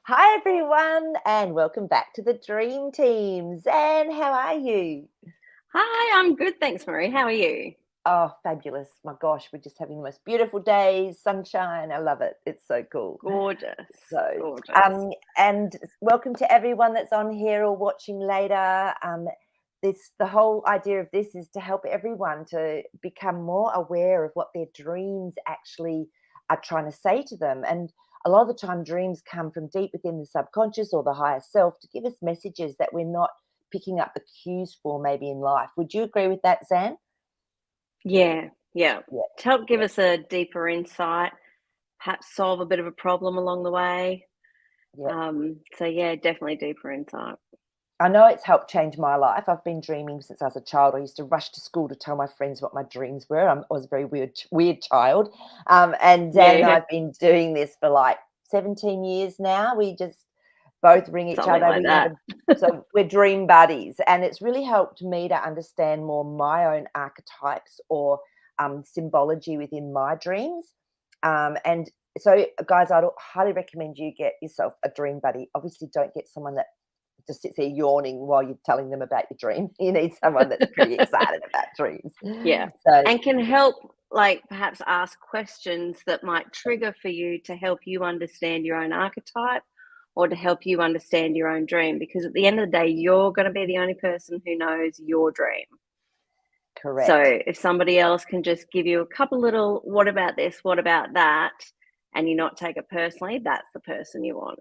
Hi, everyone, and welcome back to the Dream Team. Zan, how are you? Hi, I'm good, thanks, Maree. How are you? Oh, fabulous. My gosh, we're just having the most beautiful days, sunshine. I love it. It's so cool. Gorgeous, So, gorgeous. and welcome to everyone that's on here or watching later. The whole idea of this is to help everyone to become more aware of what their dreams actually are trying to say to them. And a lot of the time, dreams come from deep within the subconscious or the higher self to give us messages that we're not picking up the cues for maybe in life. Would you agree with that, Zan? Yeah. Yeah, To help give yeah, us a deeper insight, perhaps solve a bit of a problem along the way. yeah. So yeah, definitely deeper insight. I know it's helped change my life. I've been dreaming since I was a child. I used to rush to school to tell my friends what my dreams were. I was a very weird child. And Dan and I Yeah, have been doing this for like 17 years now. We just both ring each something other. like We have that. a so we're dream buddies, and it's really helped me to understand more my own archetypes or symbology within my dreams. And so, guys, I'd highly recommend you get yourself a dream buddy. Obviously, don't get someone that just sits there yawning while you're telling them about your dream. You need someone that's pretty excited about dreams. Yeah, So, and can help, like, perhaps ask questions that might trigger for you to help you understand your own archetype or to help you understand your own dream. Because at the end of the day, you're going to be the only person who knows your dream. So correct. if somebody else can just give you a couple little, what about this, what about that, and you not take it personally, that's the person you want.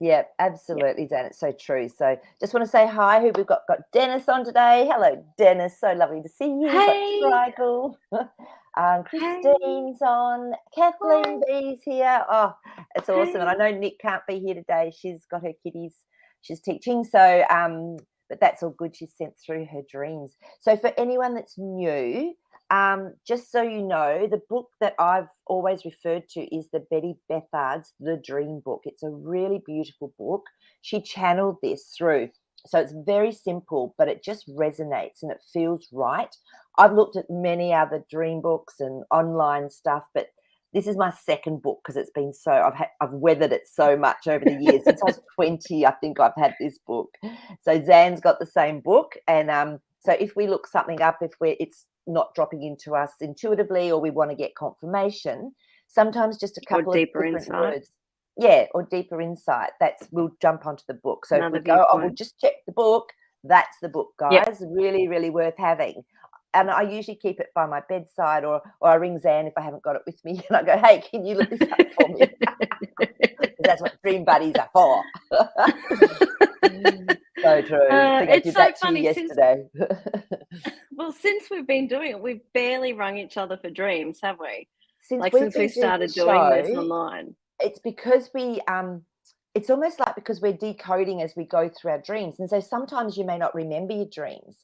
Yeah, Yeah. absolutely, Dan. It's so true. So, just want to say hi. Who we've got Dennis on today. Hello, Dennis. So lovely to see you. Got Hey, Trigel. hey, Christine's on. Kathleen hi, B's here. Oh, it's awesome. And I hey. know Nick can't be here today. She's got her kiddies. She's teaching. So, but that's all good. She's sent through her dreams. So, for anyone that's new, just so you know, the book that I've always referred to is the Betty Bethard's The Dream Book. It's a really beautiful book. She channeled this through. So it's very simple, but it just resonates and it feels right. I've looked at many other dream books and online stuff, but this is my second book because it's been so I've weathered it so much over the years. Since I was 20, I think I've had this book. So Zan's got the same book, and so if we look something up, if it's not dropping into us intuitively or we want to get confirmation, sometimes just a Or couple of deeper different insight, words, yeah, or deeper insight, that's we'll jump onto the book. So if we another go, oh, we'll viewpoint. just check the book, that's the book, Yep. guys. Really, really worth having. And I usually keep it by my bedside, or I ring Zan if I haven't got it with me, and I go, hey, can you look this up for me? Because that's what dream buddies are for. So true. I think I it's did so that to you funny since, yesterday. well, since we've been doing it, we've barely rung each other for dreams, have we? Since Like we've since we been doing the started doing this show, online. it's because it's almost like because we're decoding as we go through our dreams. And so sometimes you may not remember your dreams.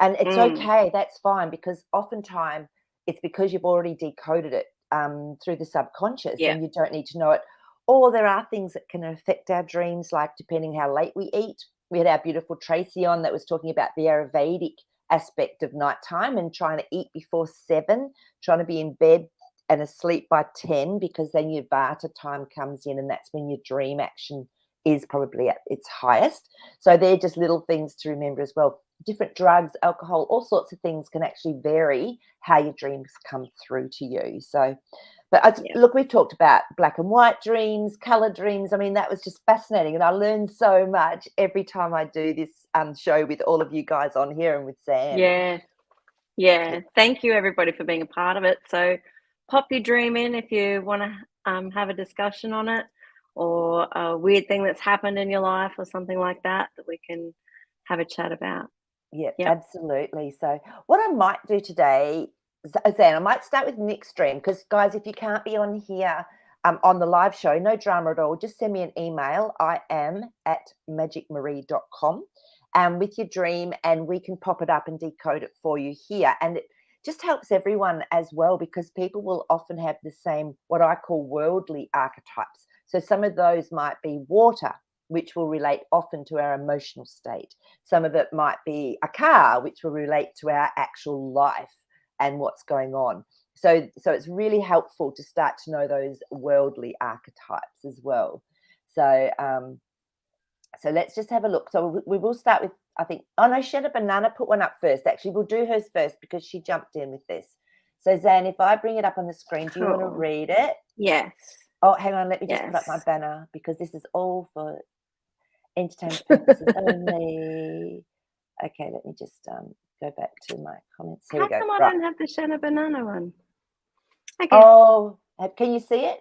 And it's Mm, okay, that's fine, because oftentimes it's because you've already decoded it through the subconscious yeah. and you don't need to know it. Or there are things that can affect our dreams, like depending how late we eat. We had our beautiful Tracy on that was talking about the Ayurvedic aspect of nighttime and trying to eat before 7, trying to be in bed and asleep by 10, because then your vata time comes in and that's when your dream action is probably at its highest. So they're just little things to remember as well. Different drugs, alcohol, all sorts of things can actually vary how your dreams come through to you. So, but Yeah. look, we've talked about black and white dreams, color dreams. I mean, that was just fascinating. And I learned so much every time I do this show with all of you guys on here and with Sam. Yeah. Yeah. Thank you, everybody, for being a part of it. So pop your dream in if you want to have a discussion on it or a weird thing that's happened in your life or something like that we can have a chat about. Yeah, Yep. absolutely. So, what I might do today, Zan, I might start with Nick's dream because, guys, if you can't be on here on the live show, no drama at all. Just send me an email. I am at magicmaree.com with your dream, and we can pop it up and decode it for you here. And it just helps everyone as well because people will often have the same, what I call worldly archetypes. So, some of those might be water, which will relate often to our emotional state. Some of it might be a car, which will relate to our actual life and what's going on. So it's really helpful to start to know those worldly archetypes as well. So so let's just have a look. So we will start with, I think, oh no, Shanna Banana put one up first. Actually, we'll do hers first because she jumped in with this. So Zan, if I bring it up on the screen, do you want to read it? Yes. Oh, hang on, let me just put up my banner because this is all for entertainment purposes only. Okay, let me just go back to my comments. Here we go. How come I don't have the Shanna Banana one? Okay. Oh, can you see it?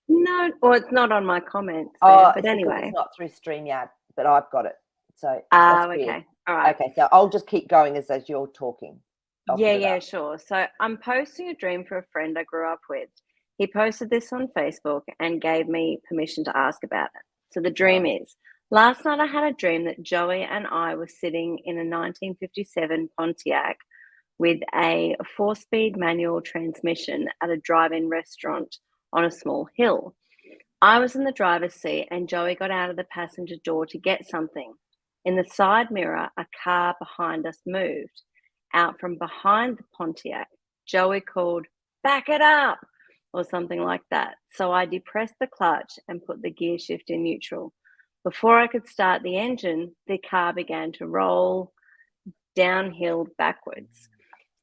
No, or it's not on my comments. Oh, but anyway, it's not through StreamYard, but I've got it. So okay, all right. Okay, so I'll just keep going as you're talking. Yeah, sure. So I'm posting a dream for a friend I grew up with. He posted this on Facebook and gave me permission to ask about it. So the dream is, last night I had a dream that Joey and I were sitting in a 1957 Pontiac with a 4-speed manual transmission at a drive-in restaurant on a small hill. I was in the driver's seat and Joey got out of the passenger door to get something. In the side mirror, a car behind us moved. Out from behind the Pontiac, Joey called, "Back it up," or something like that. So I depressed the clutch and put the gear shift in neutral. Before I could start the engine, the car began to roll downhill backwards.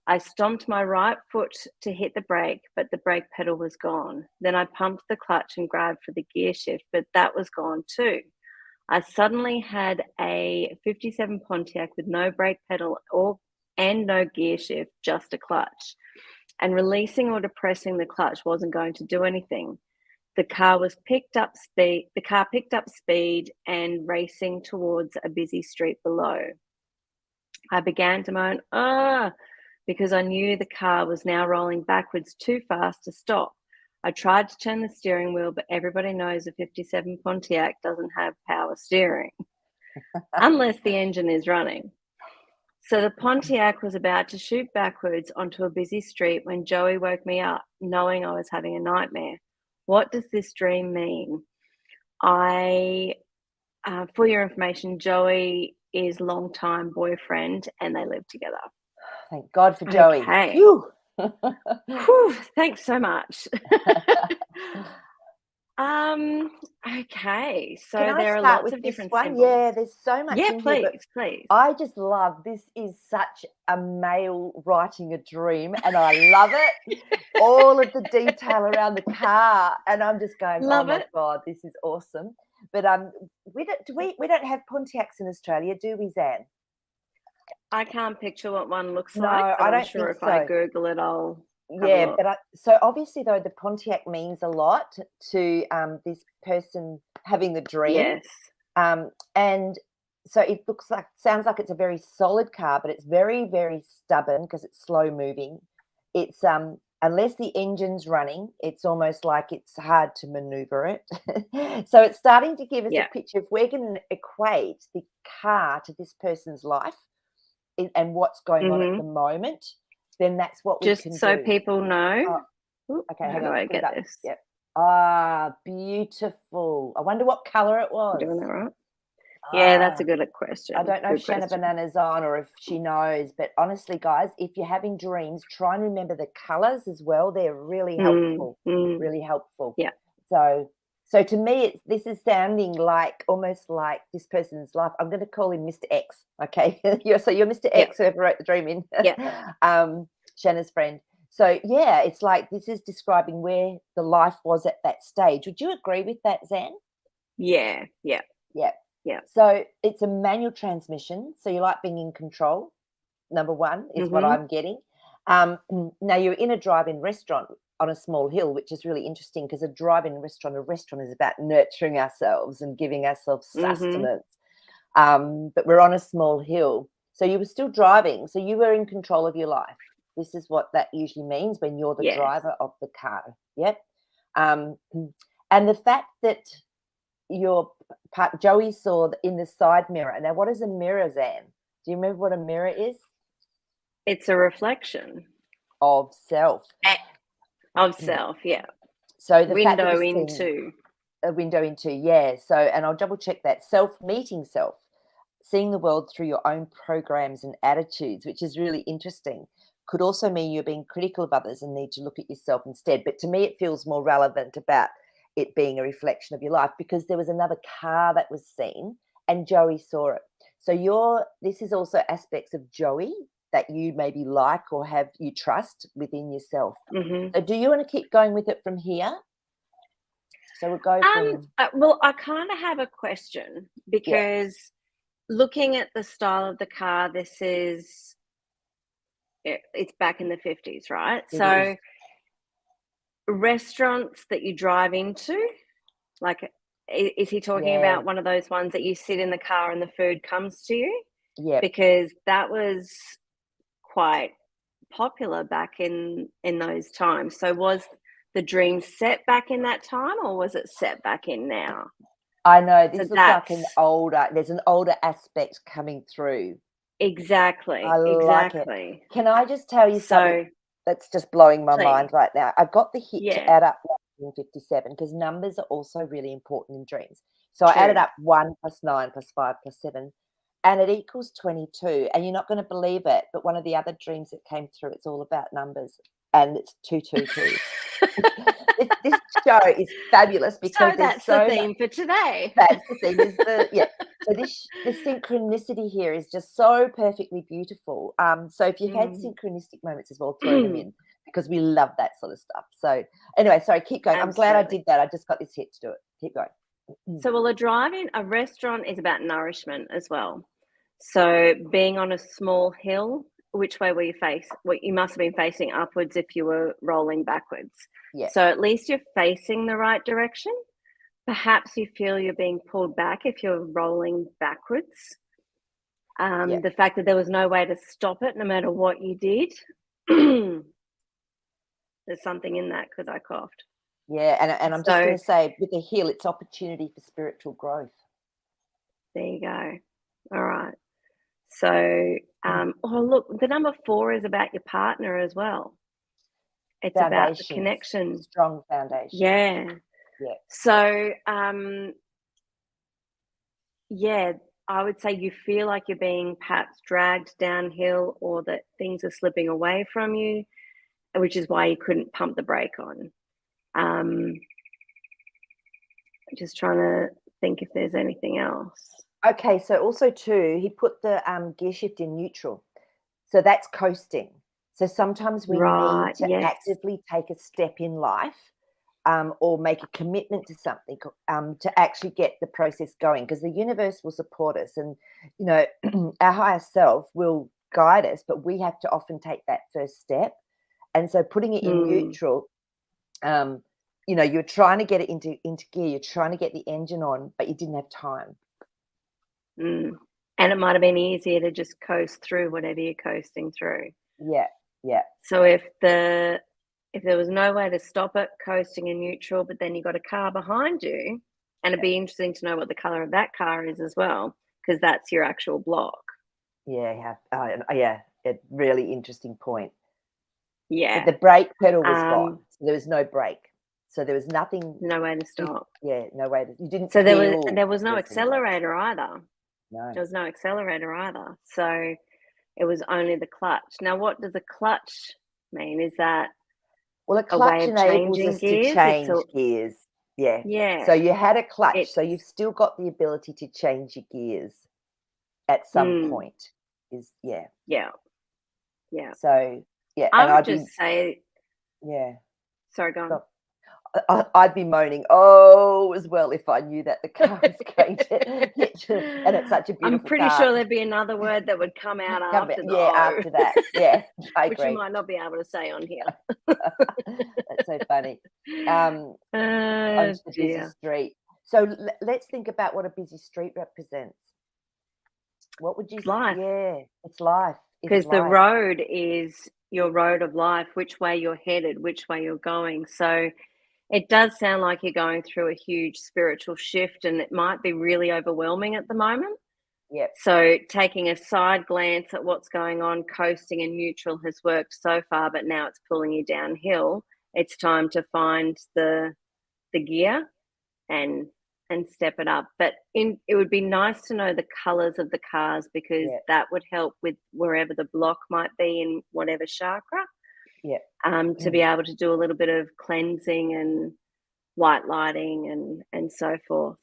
I stomped my right foot to hit the brake, but the brake pedal was gone. Then I pumped the clutch and grabbed for the gear shift, but that was gone too. I suddenly had a 57 Pontiac with no brake pedal and no gear shift, just a clutch. And releasing or depressing the clutch wasn't going to do anything. The car picked up speed and racing towards a busy street below. I began to moan, because I knew the car was now rolling backwards too fast to stop. I tried to turn the steering wheel, but everybody knows a 57 Pontiac doesn't have power steering unless the engine is running. So the Pontiac was about to shoot backwards onto a busy street when Joey woke me up, knowing I was having a nightmare. What does this dream mean? For your information, Joey is longtime boyfriend and they live together. Thank God for Joey. Okay. Whew. Thanks so much. Okay, so there are lots of different symbols. Yeah, there's so much. Yeah, please. I just love this. Is such a male writing a dream, and I love it. All of the detail around the car, and I'm just going, oh my God, this is awesome. But we don't have Pontiacs in Australia, do we, Zan? I can't picture what one looks like. But I'm sure if I Google it, I'll. Yeah, but so obviously though the Pontiac means a lot to this person having the dream. Yes. And so it sounds like it's a very solid car, but it's very, very stubborn because it's slow moving. It's unless the engine's running, it's almost like it's hard to maneuver it. So it's starting to give us a picture. If we're going to equate the car to this person's life and what's going on at the moment, then that's what we can do. Just so people know. Okay, how do I get this? Yep. Ah, beautiful. I wonder what colour it was. Doing that right? Yeah, that's a good question. I don't know if Shanna Banana's on or if she knows, but honestly, guys, if you're having dreams, try and remember the colours as well. They're really helpful. Really helpful. Yeah. So to me, this is sounding like almost like this person's life. I'm going to call him Mr. X. Okay, you're Mr. X, whoever wrote the dream in. Shanna's friend. So yeah, it's like this is describing where the life was at that stage. Would you agree with that, Zan? Yeah. So it's a manual transmission. So you like being in control. Number one is what I'm getting. Now you're in a drive-in restaurant on a small hill, which is really interesting because a restaurant is about nurturing ourselves and giving ourselves sustenance. But we're on a small hill. So you were still driving. So you were in control of your life. This is what that usually means when you're the driver of the car. Yep. And the fact that Joey saw in the side mirror. Now, what is a mirror, Zan? Do you remember what a mirror is? It's a reflection of self. Of self, yeah. So the window into. A window into, yeah. So, and I'll double check that. Self meeting self, seeing the world through your own programs and attitudes, which is really interesting. Could also mean you're being critical of others and need to look at yourself instead. But to me, it feels more relevant about it being a reflection of your life, because there was another car that was seen and Joey saw it. So this is also aspects of Joey that you maybe like or have you trust within yourself. So do you want to keep going with it from here? So we'll go from... Well, I kind of have a question, because looking at the style of the car, it's back in the 50s, right? It so is. Restaurants that you drive into, like, is he talking about one of those ones that you sit in the car and the food comes to you? Yeah. Because that was quite popular back in those times. So was the dream set back in that time, or was it set back in now? I know this looks like there's an older aspect coming through. Exactly. I like it. Can I just tell you something that's just blowing my mind right now? I got the hit to add up 1957, because numbers are also really important in dreams. So I added up 1 + 9 + 5 + 7, and it equals 22. And you're not going to believe it, but one of the other dreams that came through, it's all about numbers, and it's 222. This show is fabulous, because so that's the theme for today. That's the thing. So the synchronicity here is just so perfectly beautiful. So if you've had synchronistic moments as well, throw them in, because we love that sort of stuff. So anyway, sorry, keep going. Absolutely. I'm glad I did that. I just got this hit to do it. Keep going. So, well, a restaurant is about nourishment as well. So being on a small hill, which way were you face? Well, you must have been facing upwards if you were rolling backwards. Yeah. So at least you're facing the right direction. Perhaps you feel you're being pulled back if you're rolling backwards. The fact that there was no way to stop it, no matter what you did. There's something in that, because I coughed. Yeah, and I'm just going to say, with the hill, it's opportunity for spiritual growth. There you go. All right. So, look, the number 4 is about your partner as well. It's about the connection. Strong foundation. Yeah. Yeah. So, I would say you feel like you're being perhaps dragged downhill, or that things are slipping away from you, which is why you couldn't pump the brake on. Just trying to think if there's anything else. Okay, so also too, he put the gear shift in neutral. So that's coasting. So sometimes we need to actively take a step in life, or make a commitment to something, to actually get the process going, because the universe will support us, and our higher self will guide us, but we have to often take that first step. And so putting it in neutral, you're trying to get it into gear, you're trying to get the engine on, but you didn't have time. And it might have been easier to just coast through whatever you're coasting through. Yeah. So if there was no way to stop it, coasting in neutral, but then you got a car behind you, and it'd be interesting to know what the color of that car is as well, because that's your actual block. Yeah, a really interesting point. Yeah. But the brake pedal was gone, so there was no brake. So there was nothing. No way to stop. No way to. You didn't. So there was no accelerator either. No. There was no accelerator either. So it was only the clutch. Now, what does a clutch mean? Is that a clutch enables us to change gears? Yeah. Yeah. So you had a clutch, so you've still got the ability to change your gears at some point. Yeah. So yeah, I would just say. Yeah. Sorry, go on. I'd be moaning, as well, if I knew that the car was going to hit you, and it's such a beautiful I'm pretty car. sure there'd be another word that would come out after that. Yeah, after that. Yeah, I agree. Which you might not be able to say on here. That's so funny. On the busy street. So let's think about what a busy street represents. What would you say? Life. Yeah, it's life. Because the road is your road of life, which way you're headed, which way you're going. So it does sound like you're going through a huge spiritual shift, and it might be really overwhelming at the moment. Yeah. So taking a side glance at what's going on, coasting in neutral has worked so far, but now it's pulling you downhill. It's time to find the gear and step it up. But it would be nice to know the colors of the cars, because that would help with wherever the block might be in whatever chakra. Yeah. To be able to do a little bit of cleansing white lighting and so forth.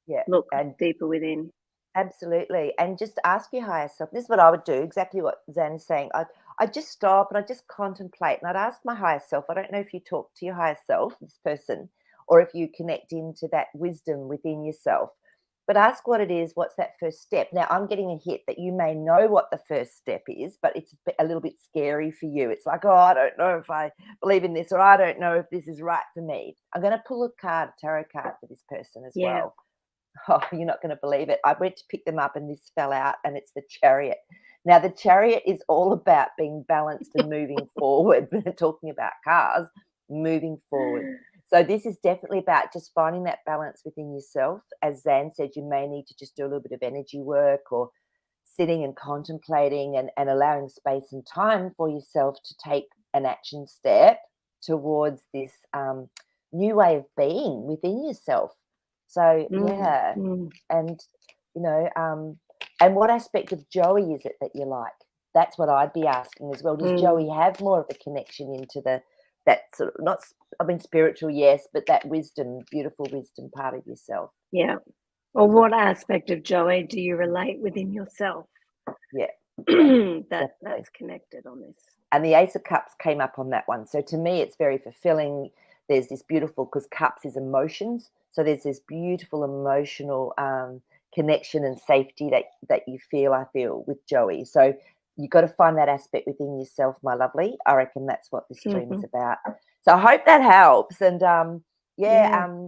Yeah, Look and deeper within. absolutely. And just ask your higher self. This is what I would do, exactly what Zan is saying. I'd just stop and I'd just contemplate and I'd ask my higher self. I don't know if you talk to your higher self, this person, or if you connect into that wisdom within yourself. But ask what it is, what's that first step? Now, I'm getting a hit that you may know what the first step is, but it's a little bit scary for you. It's like, oh, I don't know if I believe in this, or I don't know if this is right for me. I'm going to pull a card, a tarot card for this person as Yeah. well. Oh, you're not going to believe it. I went to pick them up and this fell out, and it's the Chariot. Now, the Chariot is all about being balanced and moving forward. We're talking about cars, moving forward. So this is definitely about just finding that balance within yourself. As Zan said, you may need to just do a little bit of energy work or sitting and contemplating and allowing space and time for yourself to take an action step towards this new way of being within yourself. So yeah, and you know, and what aspect of Joey is it that you like? That's what I'd be asking as well. Does Joey have more of a connection into that sort of not, I mean, spiritual, yes, but that wisdom, beautiful wisdom part of yourself? Yeah. Or what aspect of Joey do you relate within yourself? Yeah, yeah, That's connected on this. And the Ace of Cups came up on that one. So to me, it's very fulfilling. There's this beautiful, because cups is emotions. So there's this beautiful emotional connection and safety that you feel, I feel, with Joey. So you've got to find that aspect within yourself, my lovely. I reckon that's what this stream is about. So I hope that helps. And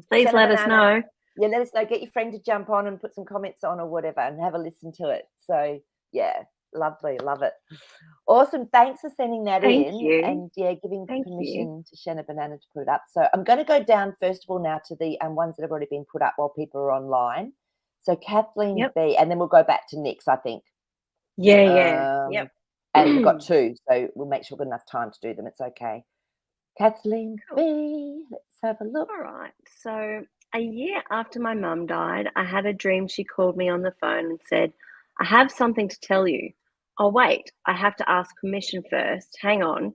please let us know. Yeah, let us know. Get your friend to jump on and put some comments on or whatever and have a listen to it. So yeah, lovely. Love it. Awesome. Thanks for sending that Thank in. you. And yeah, giving Thank permission to Shanna Banana to put it up. So I'm going to go down first of all now to the ones that have already been put up while people are online. So Kathleen B, and then we'll go back to Nick's, I think. Yeah. And we've got two, so we'll make sure we've got enough time to do them. It's okay. Kathleen B, let's have a look. All right. So a year after my mum died, I had a dream. She called me on the phone and said, I have something to tell you. Oh, wait, I have to ask permission first. Hang on.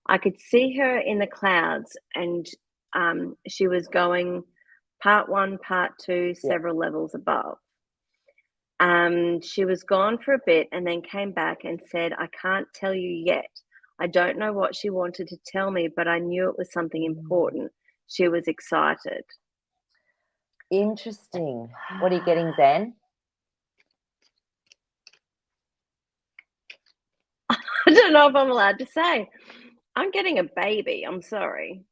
I could see her in the clouds, and she was going part 1, part 2, several levels above. She was gone for a bit and then came back and said, I can't tell you yet. I don't know what she wanted to tell me, but I knew it was something important. She was excited. Interesting. What are you getting, Zan? I don't know if I'm allowed to say. I'm getting a baby. I'm sorry.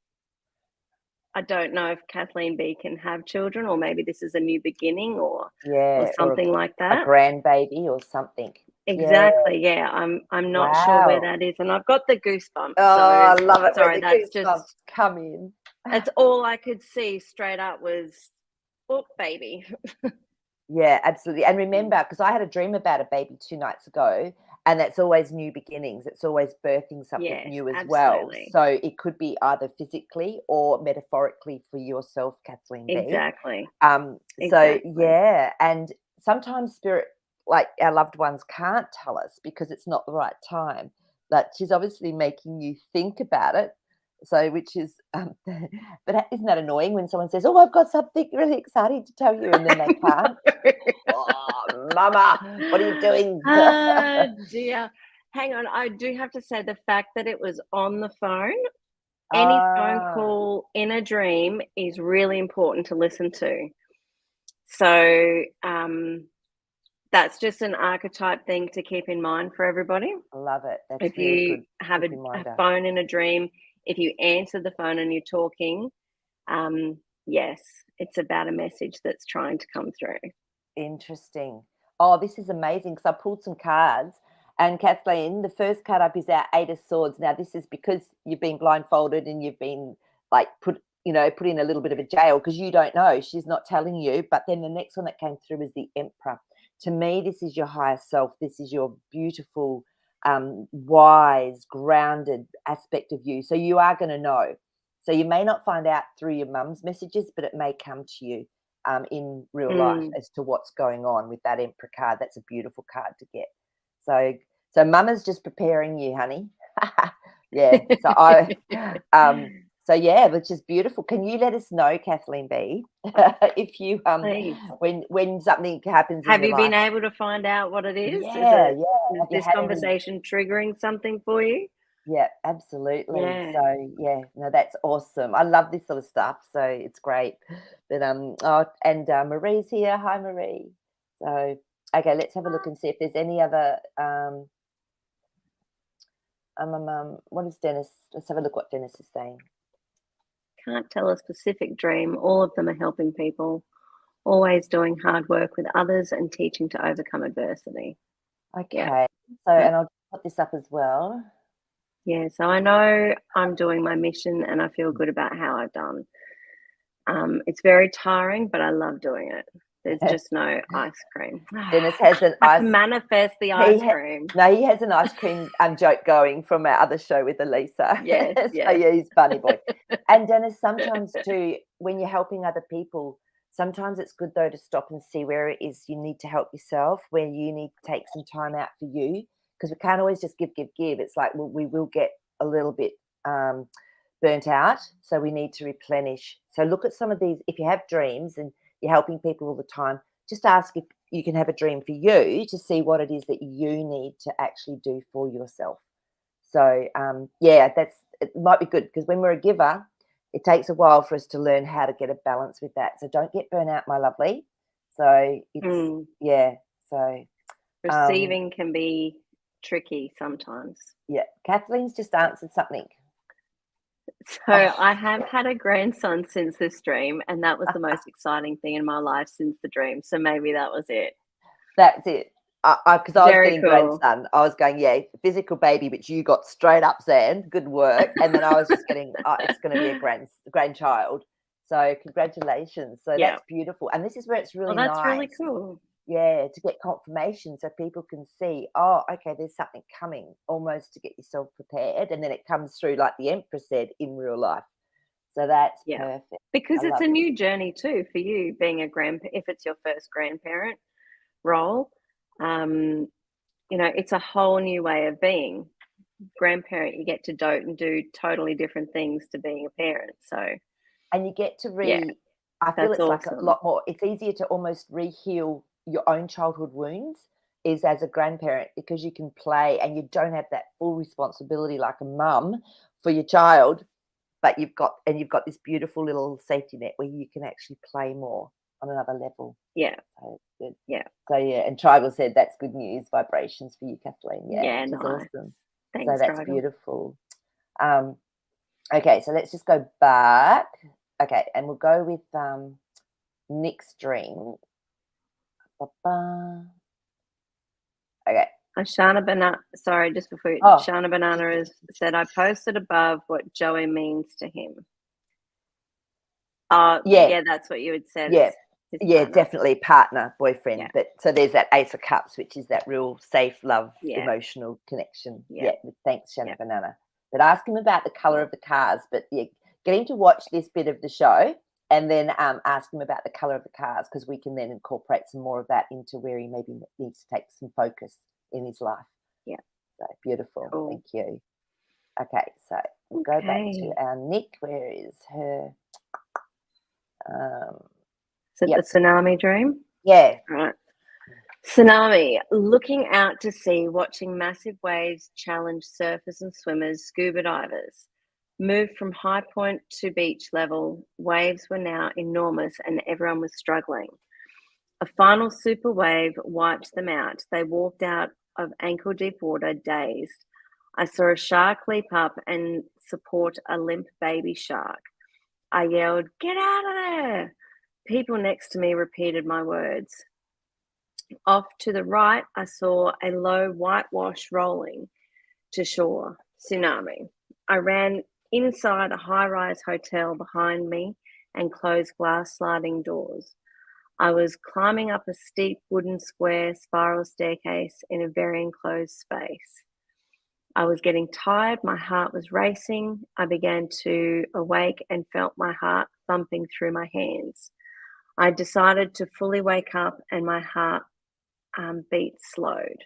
I don't know if Kathleen B can have children, or maybe this is a new beginning, or something like that. A grandbaby or something. Exactly. Yeah. I'm not sure where that is, and I've got the goosebumps. Oh, so, I love it. Sorry, that's just come in. That's all I could see straight up was, oh, baby. Yeah, absolutely. And remember, because I had a dream about a baby 2 nights ago, and that's always new beginnings. It's always birthing something new as well. So it could be either physically or metaphorically for yourself, Kathleen B. Exactly. So yeah, and sometimes spirit, like our loved ones, can't tell us because it's not the right time. But she's obviously making you think about it. So, which is, but isn't that annoying when someone says, "Oh, I've got something really exciting to tell you," and then they can't? Oh, Mama, what are you doing? Oh dear. Hang on, I do have to say the fact that it was on the phone. Any phone call in a dream is really important to listen to. So that's just an archetype thing to keep in mind for everybody. Love it. That's if really you good have a phone in a dream, if you answer the phone and you're talking, yes, it's about a message that's trying to come through. Interesting. Oh, this is amazing, because I pulled some cards, and Kathleen, the first card up is our 8 of Swords. Now, this is because you've been blindfolded and you've been like put in a little bit of a jail because you don't know. She's not telling you. But then the next one that came through is the Emperor. To me, this is your higher self. This is your beautiful, wise, grounded aspect of you. So you are going to know. So you may not find out through your mum's messages, but it may come to you in real life as to what's going on with that Emperor card. That's a beautiful card to get. So Mama's just preparing you, honey. Yeah. So So yeah, which is beautiful. Can you let us know, Kathleen B, if you Please. when something happens in Have your you been life? able to find out what it is? Yeah, yeah. Is Have you this had any? conversation triggering something for you? Yeah, absolutely. Yeah. So yeah, no, that's awesome. I love this sort of stuff. So it's great. But oh, and Maree's here. Hi, Maree. So okay, let's have a look and see if there's any other. What is Dennis? Let's have a look what Dennis is saying. Can't tell a specific dream. All of them are helping people, always doing hard work with others and teaching to overcome adversity. Okay. Yeah. So, and I'll put this up as well. Yeah. So I know I'm doing my mission and I feel good about how I've done. It's very tiring, but I love doing it. There's just no ice cream. Dennis has an I ice. can manifest the ice cream. No, he has an ice cream joke going from our other show with Elisa. Yes, So yes. yeah, he's funny boy. And Dennis, sometimes too, when you're helping other people, sometimes it's good though to stop and see where it is you need to help yourself, where you need to take some time out for you, because we can't always just give. It's like, well, we will get a little bit burnt out, so we need to replenish. So look at some of these. If you have dreams and you're helping people all the time, just ask if you can have a dream for you to see what it is that you need to actually do for yourself. So yeah, it might be good, because when we're a giver, it takes a while for us to learn how to get a balance with that. So don't get burnt out, my lovely. So it's yeah. So Receiving can be tricky sometimes. yeah, Kathleen's just answered something. So I have had a grandson since this dream, and that was the most exciting thing in my life since the dream. So maybe that was it. That's it. Because I was Very getting cool. grandson, I was going, yeah, physical baby, but you got straight up, Zan. Good work. And then I was just getting, it's going to be a grandchild. So congratulations. So Yeah. that's beautiful. And this is where it's really Well, that's nice. really cool. Yeah, to get confirmation so people can see, oh, okay, there's something coming, almost to get yourself prepared. And then it comes through, like the Empress said, in real life. So that's perfect. Because I it's a love new journey too for you, being a if it's your first grandparent role. You know, it's a whole new way of being. Grandparent, you get to dote and do totally different things to being a parent. So, and you get to I feel that's it's like a awesome. lot more, it's easier to almost re-heal your own childhood wounds is as a grandparent, because you can play and you don't have that full responsibility like a mum for your child, but you've got this beautiful little safety net where you can actually play more on another level. Yeah. So good. Yeah. So yeah, and Tribal said that's good news, vibrations for you, Kathleen. Yeah, which is nice. awesome. Thanks, so that's Tribal. beautiful. Okay, so let's just go back. Okay, and we'll go with Nick's dream. Okay. Shana Banana, sorry, just before you, Shana Banana has said, I posted above what Joey means to him. Yeah, that's what you had said. Yeah, definitely partner, boyfriend. Yeah. But so there's that Ace of Cups, which is that real safe, love, emotional connection. Yeah, thanks, Shana Banana. But ask him about the color of the cars. But yeah, get him to watch this bit of the show and then ask him about the color of the cars, because we can then incorporate some more of that into where he maybe needs to take some focus in his life. Yeah. So beautiful. Cool. Thank you. Okay, so we'll go back to our Nick. Where is her? Is it the tsunami dream? Yeah. Right. Tsunami, looking out to sea, watching massive waves challenge surfers and swimmers, scuba divers. Moved from high point to beach level, waves were now enormous and everyone was struggling. A final super wave wiped them out. They walked out of ankle-deep water dazed. I saw a shark leap up and support a limp baby shark. I yelled, "Get out of there!" People next to me repeated my words. Off to the right, I saw a low whitewash rolling to shore. Tsunami. I ran inside a high-rise hotel behind me and closed glass sliding doors. I was climbing up a steep wooden square spiral staircase in a very enclosed space. I was getting tired. My heart was racing. I began to awake and felt my heart thumping through my hands. I decided to fully wake up and my heart beat slowed.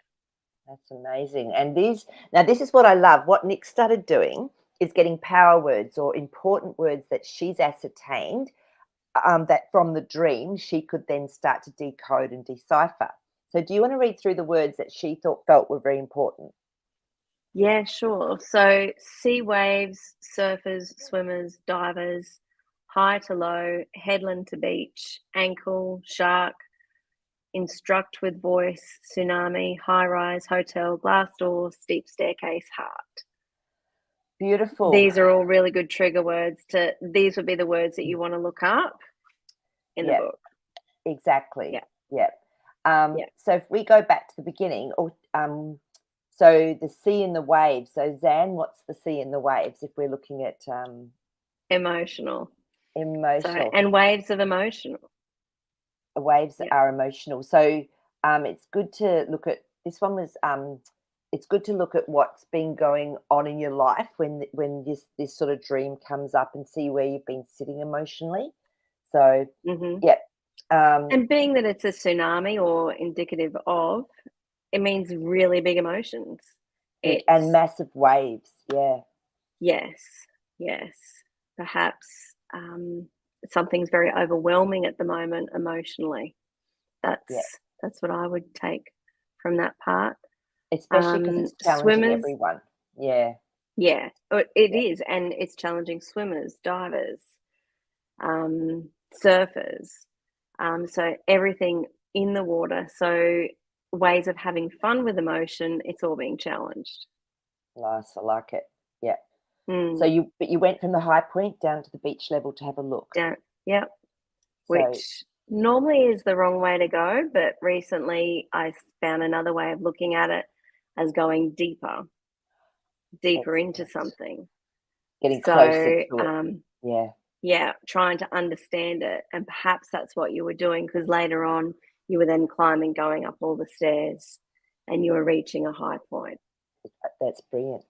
That's amazing. And this is what I love. What Nick started doing is getting power words or important words that she's ascertained, that from the dream she could then start to decode and decipher. So do you want to read through the words that she felt were very important? Yeah, sure. So sea waves, surfers, swimmers, divers, high to low, headland to beach, ankle, shark, instruct with voice, tsunami, high rise, hotel, glass door, steep staircase, heart. Beautiful. These are all really good trigger words. These would be the words that you want to look up in the book. Exactly. Yeah. So if we go back to the beginning, or so the sea and the waves. So Zan, what's the sea and the waves? If we're looking at emotional. emotional, and waves of emotional. Waves are emotional. So it's good to look at this one was it's good to look at what's been going on in your life when this sort of dream comes up and see where you've been sitting emotionally. So and being that it's a tsunami or indicative of, it means really big emotions. And massive waves. Yes. Perhaps something's very overwhelming at the moment emotionally. That's what I would take from that part. Especially because it's challenging swimmers, everyone. Yeah, it is, and it's challenging swimmers, divers, surfers. So everything in the water. So ways of having fun with emotion, it's all being challenged. Nice, I like it. Yeah. Mm. So you went from the high point down to the beach level to have a look. Which normally is the wrong way to go, but recently I found another way of looking at it as going deeper into something. Getting closer to it. Trying to understand it. And perhaps that's what you were doing, because later on you were then climbing, going up all the stairs, and you were reaching a high point. That's brilliant.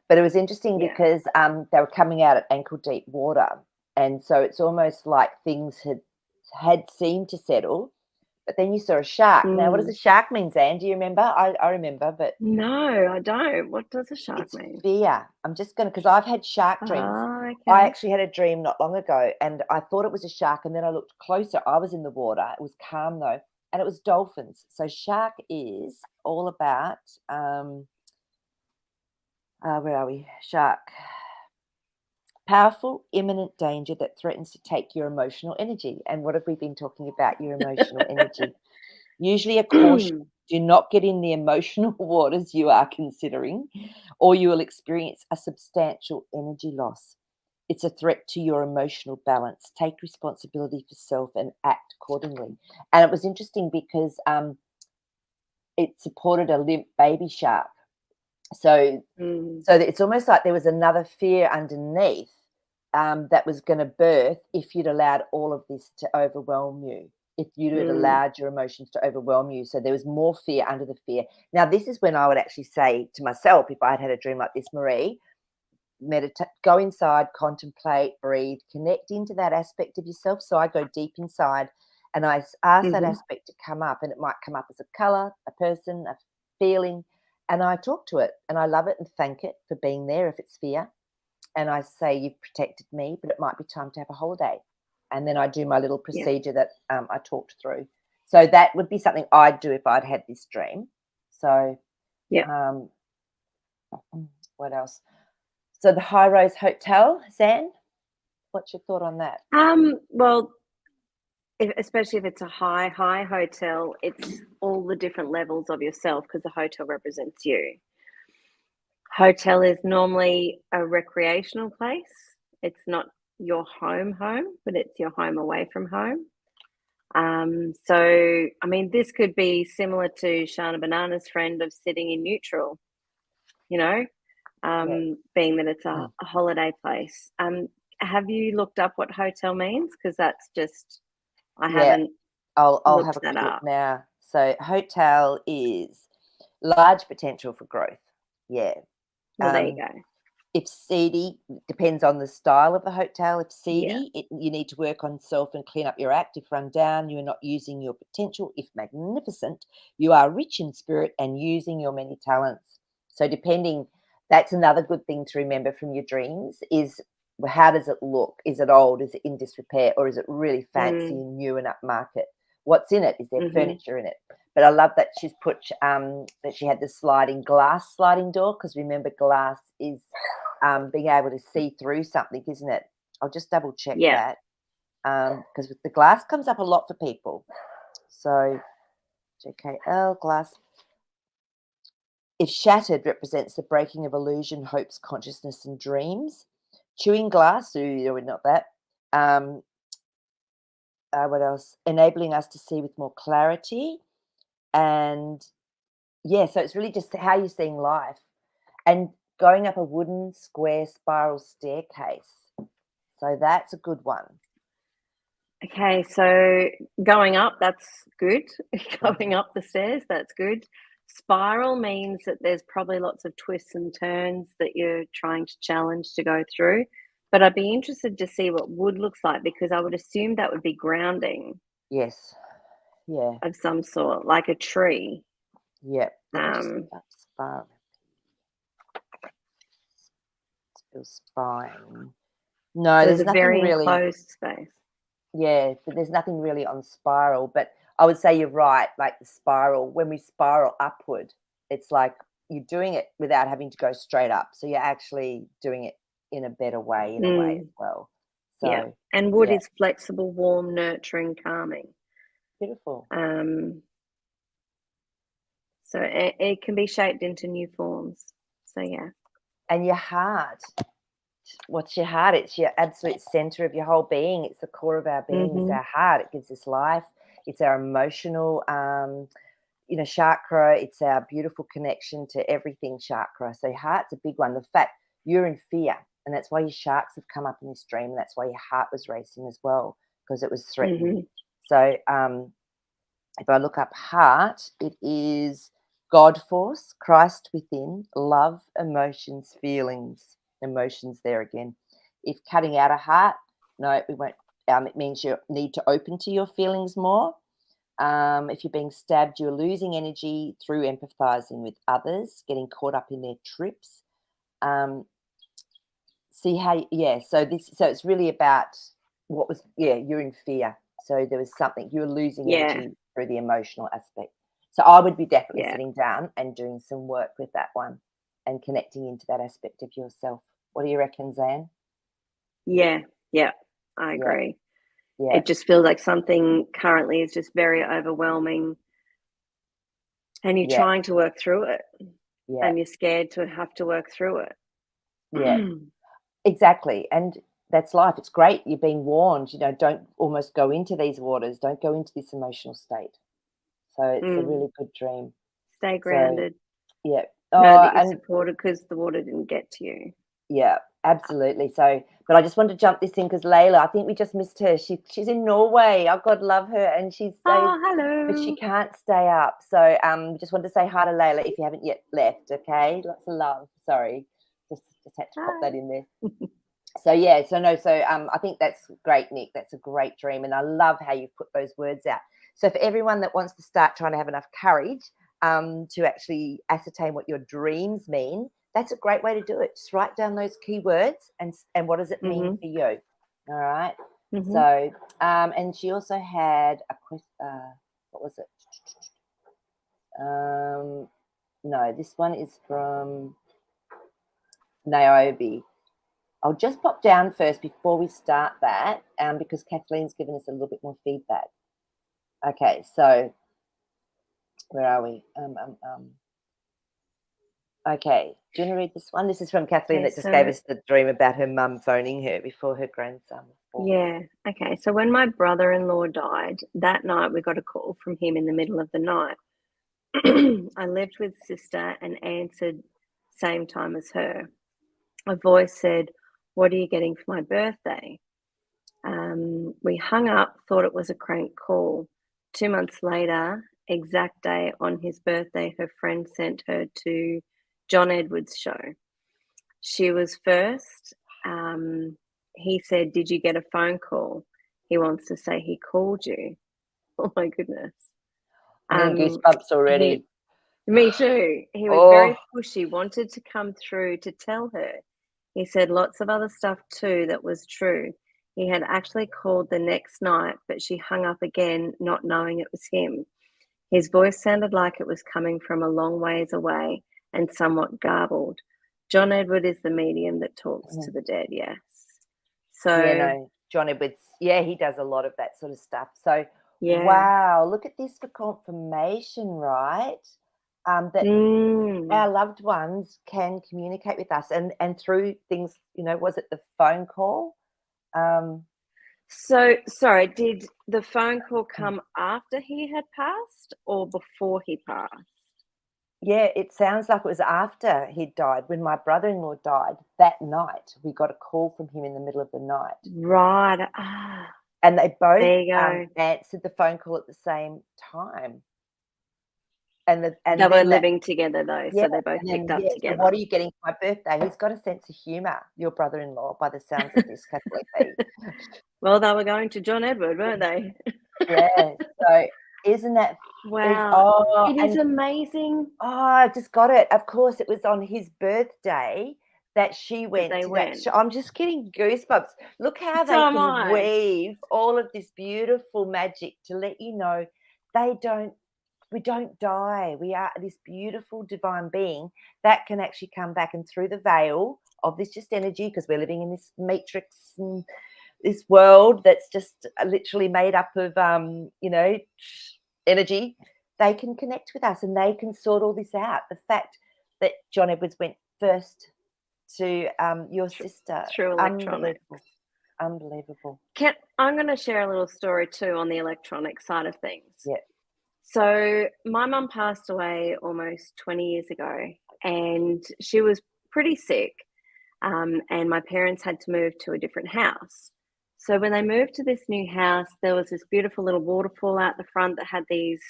But it was interesting because they were coming out at ankle deep water. And so it's almost like things had seemed to settle, but then you saw a shark. Now, what does a shark mean, Zan? Do you remember? I remember, but no, I don't. What does a shark mean? Fear. I'm just going to, because I've had shark dreams. Okay. I actually had a dream not long ago, and I thought it was a shark, and then I looked closer. I was in the water. It was calm though, and it was dolphins. So shark is all about where are we? Shark. Powerful, imminent danger that threatens to take your emotional energy. And what have we been talking about? Your emotional energy. Usually a caution. Do not get in the emotional waters you are considering, or you will experience a substantial energy loss. It's a threat to your emotional balance. Take responsibility for self and act accordingly. And it was interesting because it supported a limp baby shark. So it's almost like there was another fear underneath that was going to birth if you'd allowed all of this to overwhelm you, if you'd had allowed your emotions to overwhelm you. So there was more fear under the fear. Now, this is when I would actually say to myself, if I had a dream like this, Maree, meditate, go inside, contemplate, breathe, connect into that aspect of yourself. So I go deep inside and I ask that aspect to come up, and it might come up as a color, a person, a feeling, and I talk to it and I love it and thank it for being there if it's fear. And I say, you've protected me, but it might be time to have a holiday. And then I do my little procedure that I talked through. So that would be something I'd do if I'd had this dream. So what else? So the High Rose Hotel, Zan, what's your thought on that? Well, especially if it's a high hotel, it's all the different levels of yourself, because the hotel represents you. Hotel is normally a recreational place. It's not your home, but it's your home away from home. So, I mean, this could be similar to Shana Banana's friend of sitting in neutral, being that it's a holiday place. Have you looked up what hotel means? Because that's just, I haven't. I'll have a quick look now. So hotel is large potential for growth. Yeah. Well, there you go. If seedy, depends on the style of the hotel. If seedy, you need to work on self and clean up your act. If run down, you are not using your potential. If magnificent, you are rich in spirit and using your many talents. So depending, That's another good thing to remember from your dreams is, how does it look? Is it old? Is it in disrepair? Or is it really fancy and new and upmarket? What's in it? Is there furniture in it? But I love that she's put that she had the glass sliding door, because remember, glass is being able to see through something, isn't it? I'll just double check that, because the glass comes up a lot for people. So JKL, glass. If shattered, represents the breaking of illusion, hopes, consciousness, and dreams. Chewing glass, we're not that. What else? Enabling us to see with more clarity. And so it's really just how you're seeing life. And going up a wooden square spiral staircase. So that's a good one. Okay, so going up, that's good. Going up the stairs, that's good. Spiral means that there's probably lots of twists and turns that you're trying to challenge to go through. But I'd be interested to see what wood looks like, because I would assume that would be grounding. Yes. Yeah. Of some sort, like a tree. Yeah. Let me just look up spiral. Spine. No, there's nothing very really. Enclosed space. Yeah, but there's nothing really on spiral. But I would say you're right. Like the spiral, when we spiral upward, it's like you're doing it without having to go straight up. So you're actually doing it in a better way, in a way as well. So, yeah, and wood is flexible, warm, nurturing, calming. Beautiful. So it can be shaped into new forms. So and your heart. What's your heart? It's your absolute center of your whole being. It's the core of our being. It's our heart. It gives us life. It's our emotional chakra. It's our beautiful connection to everything chakra. So heart's a big one. The fact you're in fear, and that's why your sharks have come up in this dream. And that's why your heart was racing as well, because it was threatened. So if I look up heart, it is God force, Christ within, love, emotions, feelings. Emotions there again. If cutting out a heart, no, we won't. It means you need to open to your feelings more. If you're being stabbed, you're losing energy through empathizing with others, getting caught up in their trips. See how? So it's really about what was. You're in fear. So there was something you're losing energy through the emotional aspect. So I would be definitely sitting down and doing some work with that one and connecting into that aspect of yourself. What do you reckon, Zan? Yeah, I agree. Yeah. It just feels like something currently is just very overwhelming, and you're trying to work through it, and you're scared to have to work through it. Yeah, exactly. And that's life. It's great. You're being warned, don't almost go into these waters. Don't go into this emotional state. So it's a really good dream. Stay grounded. So, yeah. Know that you're supported because the water didn't get to you. Yeah, absolutely. So, but I just wanted to jump this in because Layla, I think we just missed her. She's in Norway. Oh, God love her. And she stays, hello. but she can't stay up. So just wanted to say hi to Layla if you haven't yet left, okay? Lots of love. Sorry. Just had to pop that in there. So I think that's great, Nick. That's a great dream. And I love how you've put those words out. So for everyone that wants to start trying to have enough courage to actually ascertain what your dreams mean, that's a great way to do it. Just write down those keywords and what does it mean for you? All right. So, and she also had a question. What was it? No, this one is from Niobe. I'll just pop down first before we start that, because Kathleen's given us a little bit more feedback. Okay, so where are we? Okay, do you want to read this one? This is from Kathleen that just gave us the dream about her mum phoning her before her grandson was born. Yeah, okay. So when my brother-in-law died, that night we got a call from him in the middle of the night. I lived with sister and answered same time as her. A voice said, "What are you getting for my birthday?" We hung up, thought it was a crank call. 2 months later, exact day on his birthday, her friend sent her to John Edwards' show. She was first. He said, "Did you get a phone call?" He wants to say he called you. Oh my goodness. I'm getting goosebumps already. Me too. He was Oh, very pushy, wanted to come through to tell her. He said lots of other stuff too that was true. He had actually called the next night, but she hung up again, not knowing it was him. His voice sounded like it was coming from a long ways away and somewhat garbled. John Edward is the medium that talks to the dead, yes. yeah, So, no, John Edwards, yeah, he does a lot of that sort of stuff. So, yeah. wow, look at this for confirmation, right? That Mm. our loved ones can communicate with us and through things, was it the phone call? Um, So, sorry, did the phone call come after he had passed or before he passed? yeah, it sounds like it was after he'd died. When my brother-in-law died that night, we got a call from him in the middle of the night. Right. Ah, And they both there you go. answered the phone call at the same time. And They were then that, living together though, yeah, so they both and picked then, up yeah, so what together. are you getting for my birthday? He's got a sense of humor, your brother-in-law, by the sounds of this, Kathleen B. Well, they were going to John Edward, weren't they? Yeah, so isn't that is Wow. oh, It is and amazing I just got it. Of course, it was on his birthday that she that went they to that went. show. I'm just getting goosebumps. Look how So they am can I. weave all of this beautiful magic to let you know they don't we don't die. We are this beautiful divine being that can actually come back and through the veil of this just energy, because we're living in this matrix and this world that's just literally made up of energy. They can connect with us and they can sort all this out. The fact that John Edwards went first to your Thr sister, through electronics. unbelievable, unbelievable. I'm gonna share a little story too on the electronic side of things. Yeah. So my mum passed away almost 20 years ago, and she was pretty sick. And my parents had to move to a different house. So when they moved to this new house, there was this beautiful little waterfall out the front that had these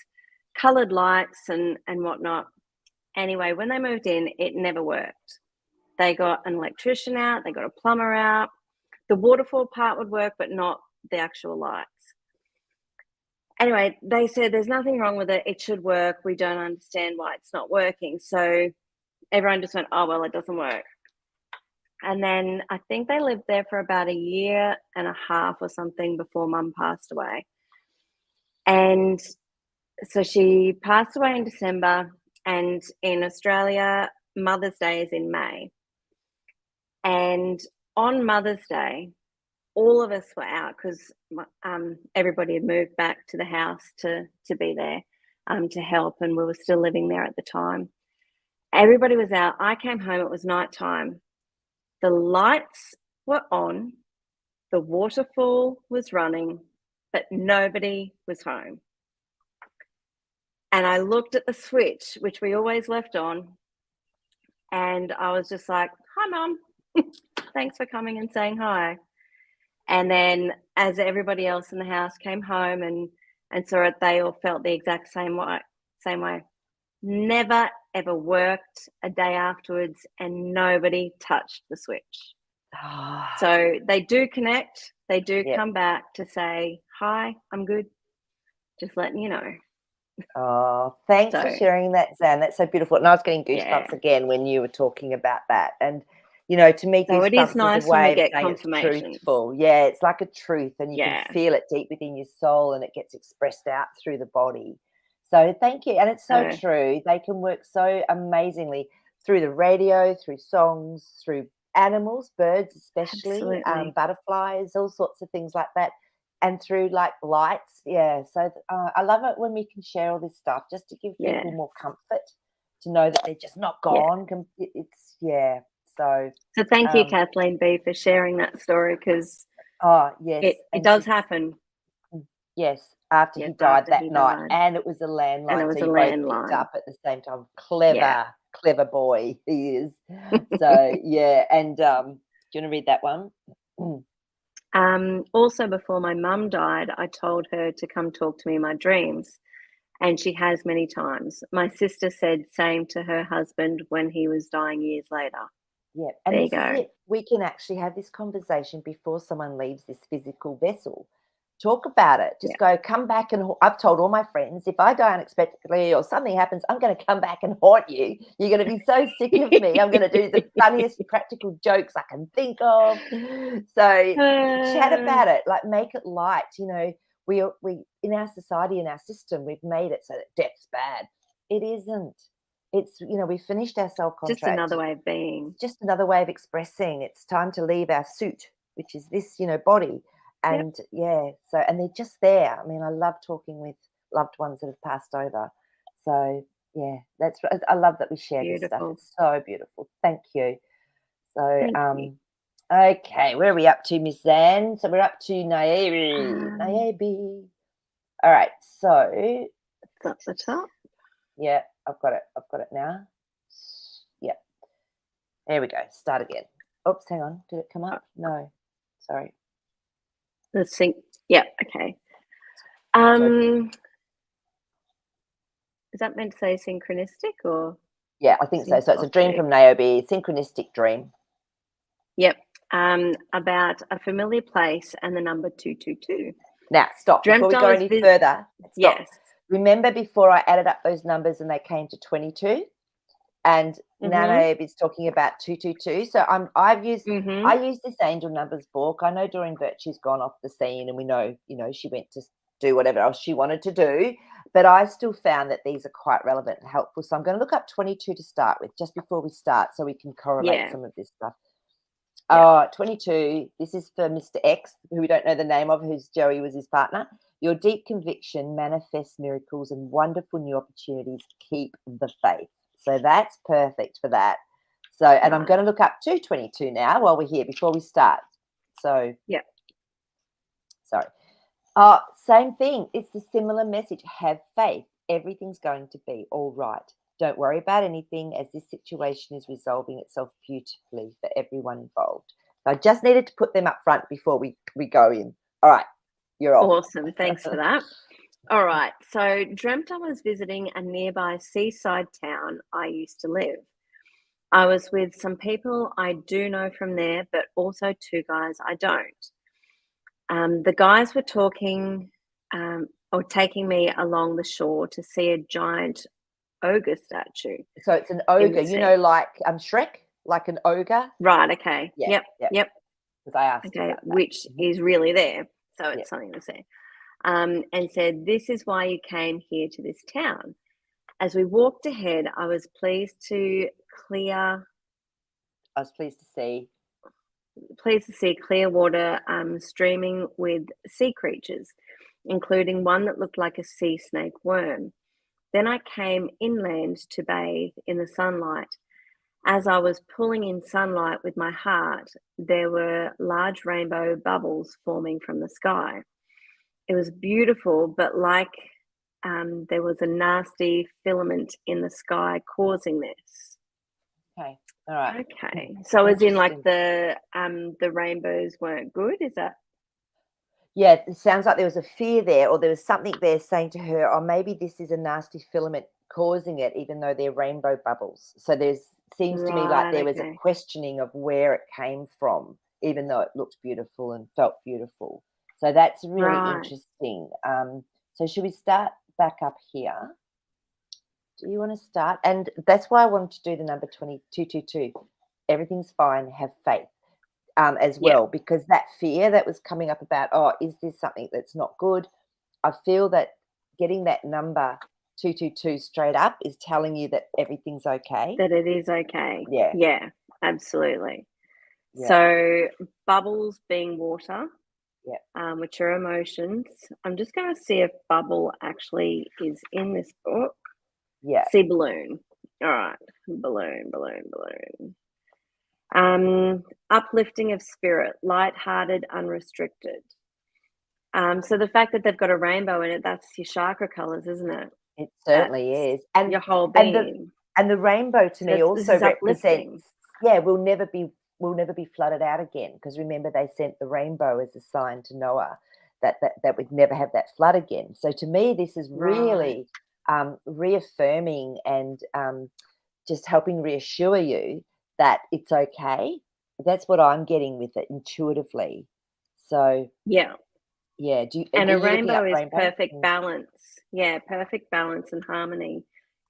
coloured lights and whatnot. Anyway, when they moved in, it never worked. They got an electrician out, they got a plumber out. The waterfall part would work, but not the actual lights. Anyway, they said there's nothing wrong with it. It should work. We don't understand why it's not working. So everyone just went, oh, well, it doesn't work. And then I think they lived there for about a year and a half or something before mum passed away. And so she passed away in December, and in Australia, Mother's Day is in May. And on Mother's Day, all of us were out because everybody had moved back to the house to be there to help, and we were still living there at the time. Everybody was out. I came home, it was nighttime. The lights were on, the waterfall was running, but nobody was home. And I looked at the switch, which we always left on, and I was just like, hi, Mum. Thanks for coming and saying hi. And then as everybody else in the house came home and saw it, they all felt the exact same way. Never ever worked a day afterwards, and nobody touched the switch. Ah, So they do connect. They do yeah. come back to say, hi, I'm good. Just letting you know. Oh, thanks for So, sharing that, Zan. That's so beautiful. And I was getting yeah. goosebumps again when you were talking about that. And, to me, So it is goosebumps is a nice when we way of get saying it's confirmations. truthful. Yeah, it's like a truth, and you can Yeah. feel it deep within your soul and it gets expressed out through the body. So thank you. And it's so So, true. They can work so amazingly through the radio, through songs, through animals, birds especially, absolutely. butterflies, all sorts of things like that, and through like lights. Yeah. So I love it when we can share all this stuff just to give Yeah. people more comfort to know that they're just not Yeah. gone. It's, yeah. So, So thank you, um, Kathleen B, for sharing that story, because oh, yes. it And does happen. yes, after Yes, he died after he that night. died. And it was a And it landline. So was a you both picked landline. up at the same time. Yeah. Clever, clever boy he is. So, yeah. And do you want to read that one? Also, before my mum died, I told her to come talk to me in my dreams, and she has many times. My sister said same to her husband when he was dying years later. Yeah, There and you this is go. it. We can actually have this conversation before someone leaves this physical vessel talk about it. Just Yeah. go, come back, and I've told all my friends, if I die unexpectedly or something happens, I'm going to come back and haunt you. You're going to be so sick of me. I'm going to do the funniest practical jokes I can think of. So chat about it, like make it light. You know, we in our society, in our system, we've made it so that death's bad. It isn't. It's, you know, we finished our soul contract. Just another way of being. Just another way of expressing. It's time to leave our suit, which is this, you know, body. And yeah, so, and they're just there. I mean, I love talking with loved ones that have passed over. So yeah, I love that we share this stuff. Beautiful. It's so beautiful. Thank you. So Thank you. okay, where are we up to, Miss Zan? So we're up to Naebi. Naebi. All right, so it's up the top. Yeah, I've got it now. Yeah. There we go. Start again. Oops, hang on. Did it come up? No. Sorry. The sync. Yeah, okay. Is that meant to say synchronistic or? Yeah, I think so. So it's a dream from Niobe, synchronistic dream. Yep. About a familiar place and the number 222. Now, stop. Before we go any further, stop. Yes. Remember before I added up those numbers and they came to 22? And now Niobe is talking about 222. So I use this angel numbers book. I know Doreen Virtue's gone off the scene and we know, you know, she went to do whatever else she wanted to do. But I still found that these are quite relevant and helpful. So I'm going to look up 22 to start with, just before we start, so we can correlate some of this stuff. 22, this is for Mr. X, who we don't know the name of, who's Joey was his partner. Your deep conviction manifests miracles and wonderful new opportunities. Keep the faith. So that's perfect for that. So, and I'm going to look up 222 now while we're here, before we start. So, sorry. Same thing. It's a similar message. Have faith. Everything's going to be all right. Don't worry about anything, as this situation is resolving itself beautifully for everyone involved. So I just needed to put them up front before we go in. All right, you're off. Awesome. Thanks for that. All right. So dreamt I was visiting a nearby seaside town I used to live. I was with some people I do know from there, but also two guys I don't. The guys were talking or taking me along the shore to see a giant ogre statue. So it's an ogre, you know, like Shrek, like an ogre. Right. Okay. Yeah, Yep. Because I asked you about that. Which is really there. So it's something to see. And said, "This is why you came here to this town." As we walked ahead, I was pleased to see clear water streaming with sea creatures, including one that looked like a sea snake worm. Then I came inland to bathe in the sunlight. As I was pulling in sunlight with my heart, there were large rainbow bubbles forming from the sky. It was beautiful, but like there was a nasty filament in the sky causing this. Okay. All right. Okay. So as in like the rainbows weren't good, is that? Yeah, it sounds like there was a fear there, or there was something there saying to her, oh, maybe this is a nasty filament causing it, even though they're rainbow bubbles. So seems to me like there was a questioning of where it came from, even though it looked beautiful and felt beautiful. So that's really interesting. So should we start back up here? Do you want to start? And that's why I wanted to do the number 222. Everything's fine. Have faith. As well, because that fear that was coming up about, oh, is this something that's not good? I feel that getting that number 222 straight up is telling you that everything's okay. That it is okay. Yeah. Yeah, absolutely. Yeah. So bubbles being water, which are emotions. I'm just going to see if bubble actually is in this book. Yeah. See balloon. All right. Balloon. Uplifting of spirit, light-hearted, unrestricted. So the fact that they've got a rainbow in it, that's your chakra colors, isn't it? It certainly is. And your whole being. And the rainbow to me also represents, we'll never be flooded out again, because remember they sent the rainbow as a sign to Noah that we'd never have that flood again. So to me, this is really reaffirming and just helping reassure you that it's okay. That's what I'm getting with it intuitively. So yeah, Yeah. Are And a you looking rainbow up is rainbow? perfect balance. Yeah, perfect balance and harmony,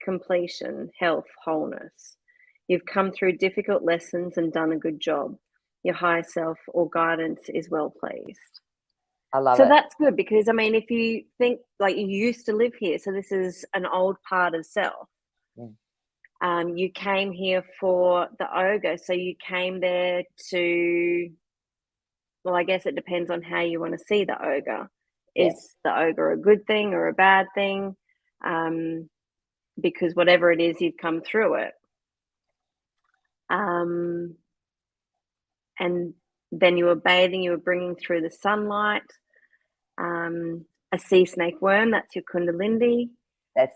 completion, health, wholeness. You've come through difficult lessons and done a good job. Your higher self or guidance is well pleased. I love So it. that's good because, I mean, if you think like you used to live here, so this is an old part of self. You came here for the ogre, so you came there to, well, I guess it depends on how you want to see the ogre. Yeah. Is the ogre a good thing or a bad thing? Because whatever it is, you've come through it. And then you were bathing, you were bringing through the sunlight. A sea snake worm, that's your kundalini.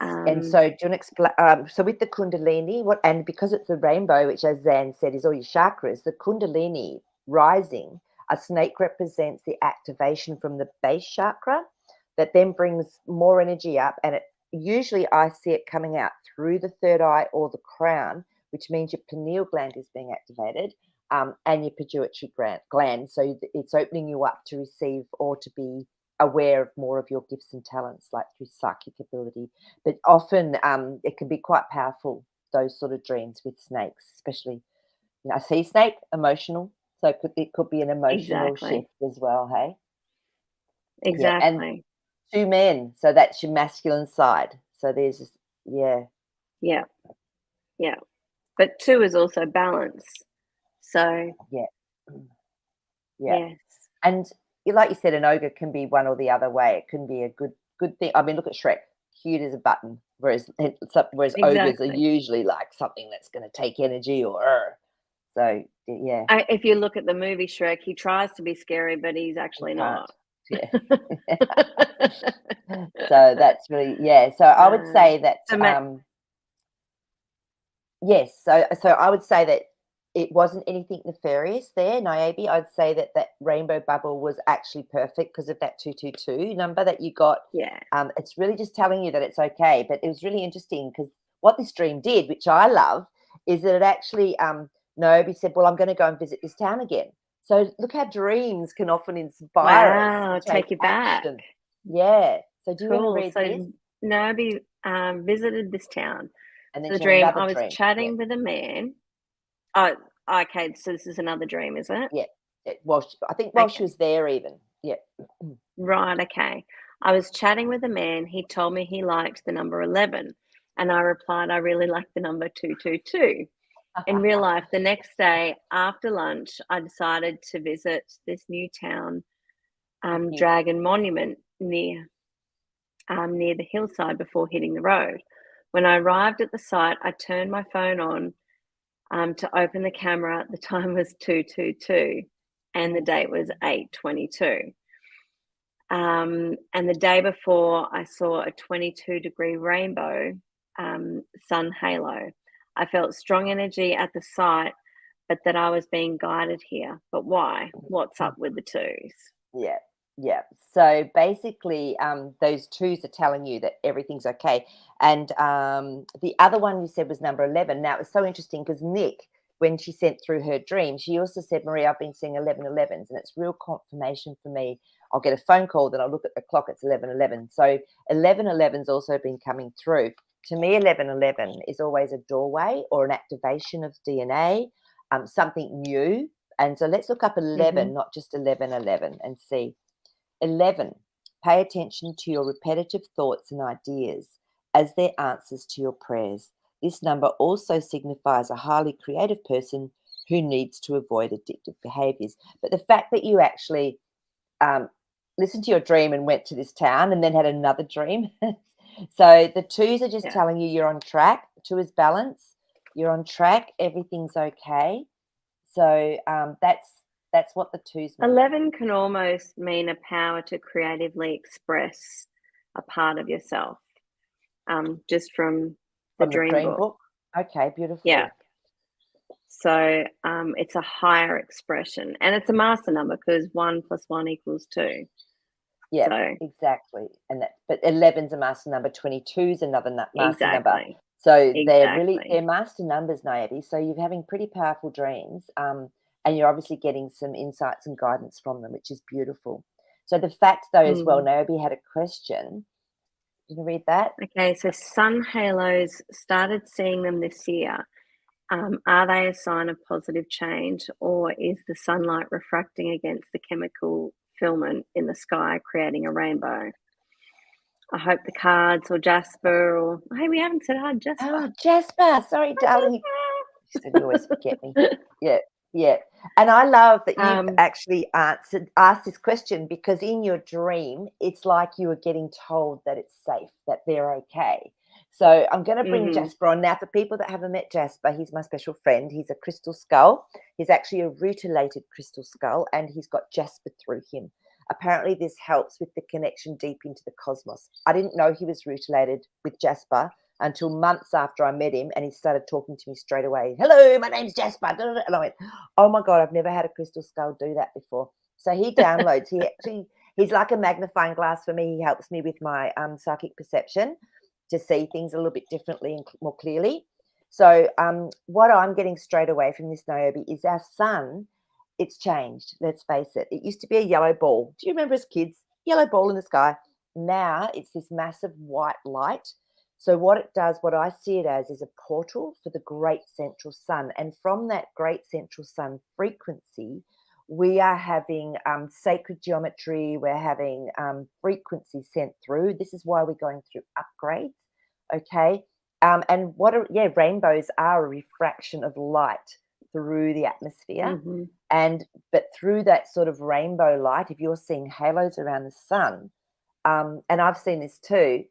And so do you want to explain, so with the kundalini, and because it's a rainbow, which as Zan said is all your chakras, the kundalini rising, a snake represents the activation from the base chakra that then brings more energy up, and usually I see it coming out through the third eye or the crown, which means your pineal gland is being activated, and your pituitary gland. So it's opening you up to receive or to be aware of more of your gifts and talents, like through psychic ability. But often it can be quite powerful, those sort of dreams with snakes, especially a sea snake, emotional. So it could be an emotional shift as well, hey? Yeah, and Exactly. 2 men, so that's your masculine side. So there's this, yeah. Yeah. Yeah. But 2 is also balance. So Yeah. Yeah. yes. And like you said, an ogre can be one or the other way. It can be a good thing. I mean, look at Shrek, cute as a button, whereas ogres are Exactly. usually like something that's going to take energy or. So yeah, If you look at the movie Shrek, he tries to be scary, but he's you actually can't. not. Yeah. So that's really, yeah. So I would say that yes. So I would say that it wasn't anything nefarious there, Niobe. I'd say that rainbow bubble was actually perfect because of that 222 number that you got. Yeah. It's really just telling you that it's okay. But it was really interesting because what this dream did, which I love, is that it actually, Niobe said, well, I'm going to go and visit this town again. So look how dreams can often inspire us Wow, to take take you back. action. Yeah. So do you want to Cool. read this? So Nabi visited this town. And then So the she had dream, another I was dream. Yeah. chatting with a man. Oh, okay. So this is another dream, is it? Yeah. Well, I think while she Okay. was there even. Yeah. Right, okay. I was chatting with a man. He told me he liked the number 11. And I replied, I really like the number 222. In real life, the next day after lunch, I decided to visit this new town, Dragon Monument near the hillside before hitting the road. When I arrived at the site, I turned my phone on to open the camera. The time was 222 and the date was 8:22. And the day before, I saw a 22-degree rainbow sun halo. I felt strong energy at the site, but that I was being guided here. But why? What's up with the twos? Yeah. Yeah. So basically, those twos are telling you that everything's okay. And the other one you said was number 11. Now, it was so interesting because Nick, when she sent through her dream, she also said, Maree, I've been seeing 11:11s, and it's real confirmation for me. I'll get a phone call, then I'll look at the clock, it's 11:11. So 11:11's also been coming through. To me, 11:11 is always a doorway or an activation of DNA, something new. And so let's look up 11, not just 11:11, and see. 11, pay attention to your repetitive thoughts and ideas as their answers to your prayers. This number also signifies a highly creative person who needs to avoid addictive behaviors. But the fact that you actually listened to your dream and went to this town and then had another dream. So the twos are just telling you you're on track. 2 is balance. You're on track. Everything's okay. So that's what the twos mean. 11 can almost mean a power to creatively express a part of yourself, just from the dream book. Okay, beautiful. Yeah. So it's a higher expression, and it's a master number because 1 + 1 = 2. Yeah, so, exactly. And but 11's a master number, 22's another master number. exactly. So they're Exactly. master numbers, Niobe. So you're having pretty powerful dreams, and you're obviously getting some insights and guidance from them, which is beautiful. So the fact, though, as well, Naomi had a question. Can you read that? Okay, so sun halos, started seeing them this year. Are they a sign of positive change, or is the sunlight refracting against the chemical filament in the sky, creating a rainbow? I hope the cards or Jasper or, hey, we haven't said hi, Jasper. Oh, Jasper. Sorry, darling. She said, you always forget me. Yeah. And I love that you've actually asked this question, because in your dream, it's like you were getting told that it's safe, that they're okay. So I'm going to bring Jasper on now. For people that haven't met Jasper, he's my special friend. He's a crystal skull. He's actually a rutilated crystal skull, and he's got Jasper through him. Apparently, this helps with the connection deep into the cosmos. I didn't know he was rutilated with Jasper until months after I met him, and he started talking to me straight away. Hello, my name's Jasper. And I went, oh my God, I've never had a crystal skull do that before. So he downloads. He's like a magnifying glass for me. He helps me with my psychic perception to see things a little bit differently and more clearly. So what I'm getting straight away from this, Niobe, is our sun. It's changed. Let's face it. It used to be a yellow ball. Do you remember as kids? Yellow ball in the sky. Now it's this massive white light. So what it does, what I see it as, is a portal for the great central sun. And from that great central sun frequency, we are having sacred geometry. We're having frequency sent through. This is why we're going through upgrades. Okay. And rainbows are a refraction of light through the atmosphere. But through that sort of rainbow light, if you're seeing halos around the sun, and I've seen this too,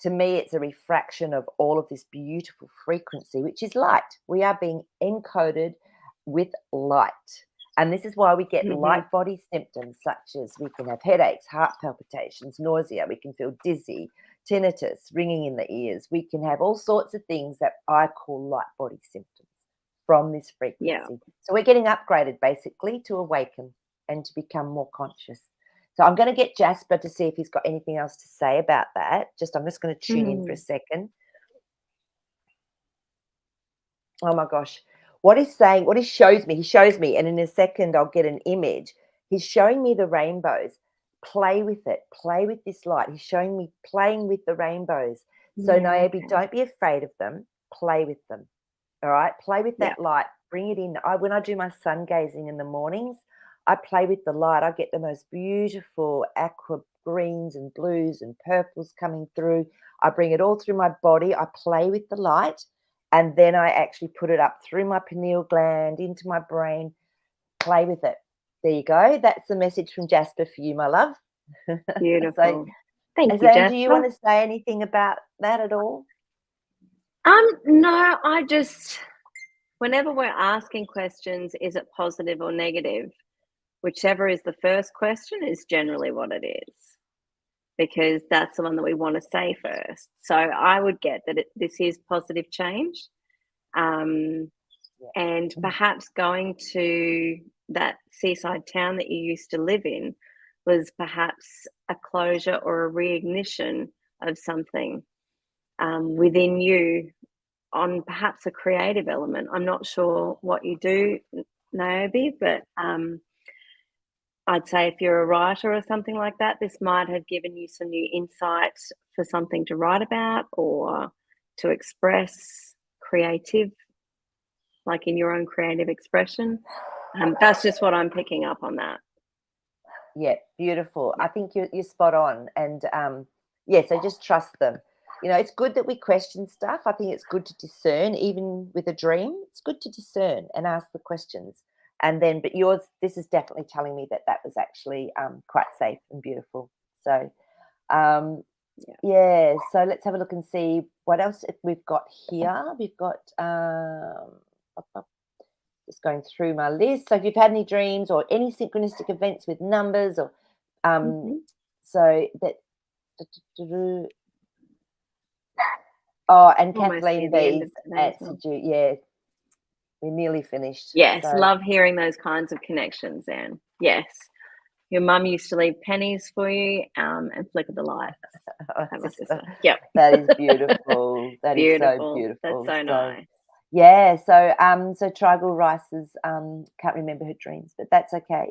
to me, it's a refraction of all of this beautiful frequency, which is light. We are being encoded with light. And this is why we get light body symptoms, such as we can have headaches, heart palpitations, nausea. We can feel dizzy, tinnitus, ringing in the ears. We can have all sorts of things that I call light body symptoms from this frequency. Yeah. So we're getting upgraded, basically, to awaken and to become more conscious. So I'm going to get Jasper to see if he's got anything else to say about that. I'm just going to tune in for a second. Oh my gosh. What he's saying, what he shows me, and in a second I'll get an image. He's showing me the rainbows. Play with it. Play with this light. He's showing me playing with the rainbows. So Niobe, don't be afraid of them. Play with them. All right? Play with that light. Bring it in. When I do my sun gazing in the mornings, I play with the light. I get the most beautiful aqua greens and blues and purples coming through. I bring it all through my body. I play with the light, and then I actually put it up through my pineal gland into my brain. Play with it. There you go. That's the message from Jasper for you, my love. Beautiful. Thank you, Zan, Jasper. do you want to say anything about that at all? No, I just, whenever we're asking questions, is it positive or negative? Whichever is the first question is generally what it is, because that's the one that we want to say first. So I would get that this is positive change. And perhaps going to that seaside town that you used to live in was perhaps a closure or a reignition of something within you on perhaps a creative element. I'm not sure what you do, Niobe, but I'd say if you're a writer or something like that, this might have given you some new insight for something to write about or to express creative, like in your own creative expression. That's just what I'm picking up on that. Yeah, beautiful. I think you're spot on. And so just trust them. You know, it's good that we question stuff. I think it's good to discern, even with a dream. It's good to discern and ask the questions. And then, but this is definitely telling me that was actually quite safe and beautiful. So, so let's have a look and see what else we've got here. We've got, just going through my list. So if you've had any dreams or any synchronistic events with numbers or, so that, and Kathleen B's answered you. Yeah. We're nearly finished. Yes, love hearing those kinds of connections, Anne. Yes. Your mum used to leave pennies for you and flicker the lights. Yep. That is beautiful. That is so beautiful. That's so nice. Yeah, so Tribal Rice's can't remember her dreams, but that's okay.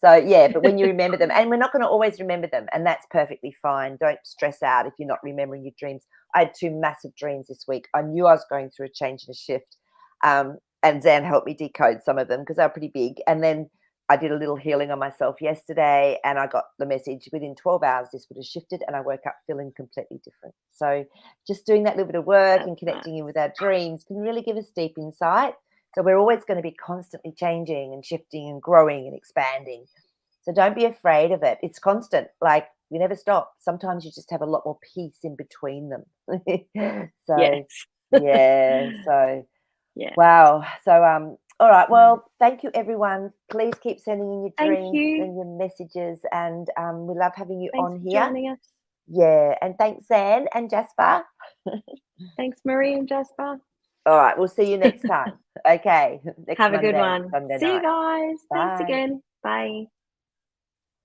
So yeah, but when you remember them, and we're not going to always remember them, and that's perfectly fine. Don't stress out if you're not remembering your dreams. I had 2 massive dreams this week. I knew I was going through a change and a shift, and Zan helped me decode some of them because they were pretty big. And then I did a little healing on myself yesterday, and I got the message within 12 hours this would have shifted, and I woke up feeling completely different. So just doing that little bit of work and connecting in with our dreams can really give us deep insight. So we're always going to be constantly changing and shifting and growing and expanding. So don't be afraid of it. It's constant. Like we never stop. Sometimes you just have a lot more peace in between them. So Yes. yeah. So Yeah. wow. So all right. Well, thank you everyone. Please keep sending in your Thank dreams you. and your messages, and we love having you Thanks on for here. joining us. Yeah, and thanks, Zan and Jasper. Thanks, Maree and Jasper. All right, we'll see you next time. Okay, next Have a good Monday, one. Sunday See you night. guys. Thanks Bye. again. Bye.